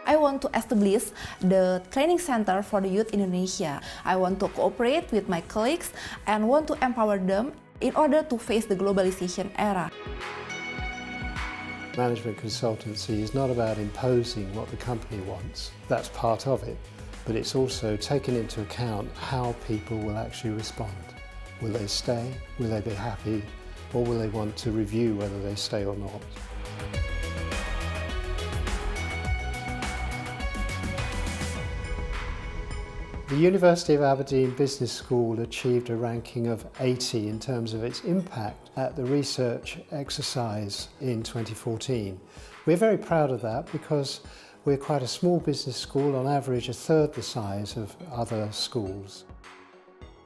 I want to establish the training center for the youth in Indonesia. I want to cooperate with my colleagues and want to empower them in order to face the globalization era. Management consultancy is not about imposing what the company wants. That's part of it, but it's also taken into account how people will actually respond. Will they stay? Will they be happy? Or will they want to review whether they stay or not? The University of Aberdeen Business School achieved a ranking of 80 in terms of its impact at the research exercise in 2014. We're very proud of that because we're quite a small business school, on average a third the size of other schools.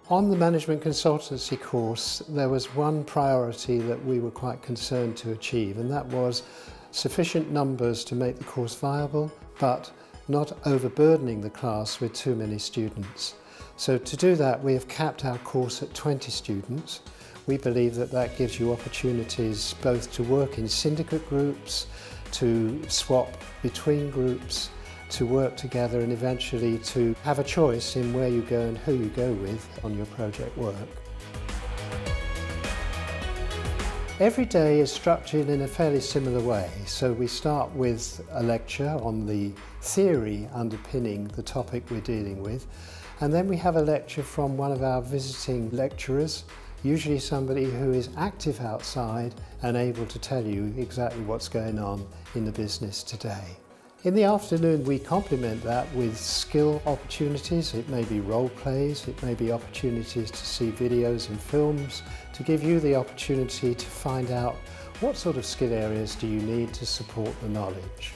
On the management consultancy course, there was one priority that we were quite concerned to achieve, and that was sufficient numbers to make the course viable, but not overburdening the class with too many students. So to do that, we have capped our course at 20 students. We believe that that gives you opportunities both to work in syndicate groups, to swap between groups, to work together and eventually to have a choice in where you go and who you go with on your project work. Every day is structured in a fairly similar way. So we start with a lecture on the theory underpinning the topic we're dealing with, and then we have a lecture from one of our visiting lecturers, usually somebody who is active outside and able to tell you exactly what's going on in the business today. In the afternoon, we complement that with skill opportunities. It may be role plays, it may be opportunities to see videos and films to give you the opportunity to find out what sort of skill areas do you need to support the knowledge.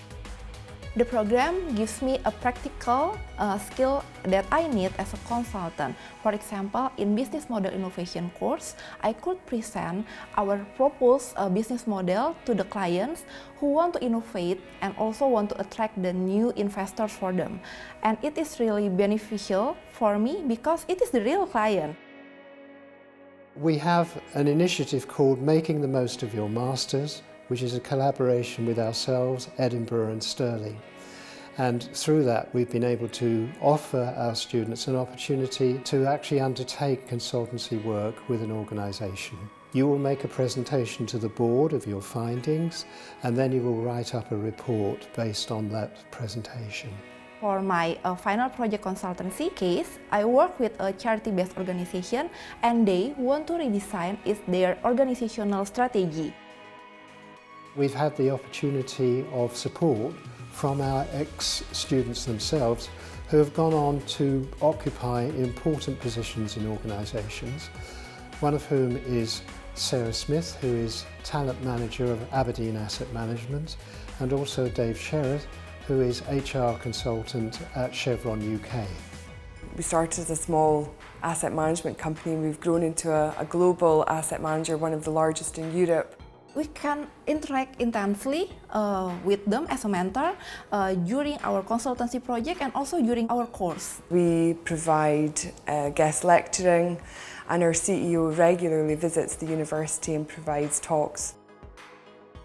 The program gives me a practical skill that I need as a consultant. For example, in business model innovation course, I could present our proposed business model to the clients who want to innovate and also want to attract the new investors for them. And it is really beneficial for me because it is the real client. We have an initiative called Making the Most of Your Masters, which is a collaboration with ourselves, Edinburgh and Stirling. And through that we've been able to offer our students an opportunity to actually undertake consultancy work with an organisation. You will make a presentation to the board of your findings, and then you will write up a report based on that presentation. For my final project consultancy case, I work with a charity-based organization and they want to redesign their organizational strategy. We've had the opportunity of support from our ex-students themselves who have gone on to occupy important positions in organisations, one of whom is Sarah Smith, who is Talent Manager of Aberdeen Asset Management, and also Dave Sherrod, who is HR Consultant at Chevron UK. We started as a small asset management company and we've grown into a global asset manager, one of the largest in Europe. We can interact intensely with them as a mentor during our consultancy project and also during our course. We provide guest lecturing and our CEO regularly visits the university and provides talks.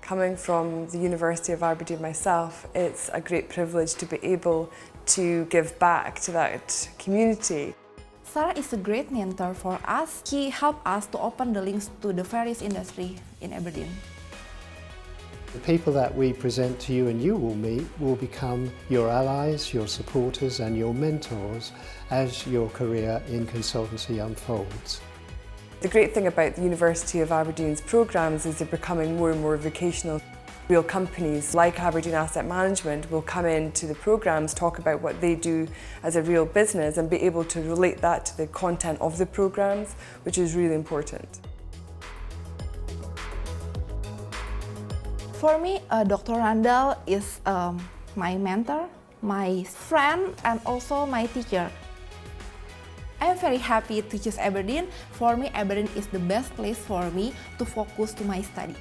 Coming from the University of Aberdeen myself, it's a great privilege to be able to give back to that community. Sarah is a great mentor for us. He helped us to open the links to the various industries in Aberdeen. The people that we present to you and you will meet will become your allies, your supporters and your mentors as your career in consultancy unfolds. The great thing about the University of Aberdeen's programmes is they're becoming more and more vocational. Real companies like Aberdeen Asset Management will come into the programmes, talk about what they do as a real business and be able to relate that to the content of the programmes, which is really important. For me, Dr. Randall is my mentor, my friend and also my teacher. I'm very happy to choose Aberdeen. For me, Aberdeen is the best place for me to focus to my study.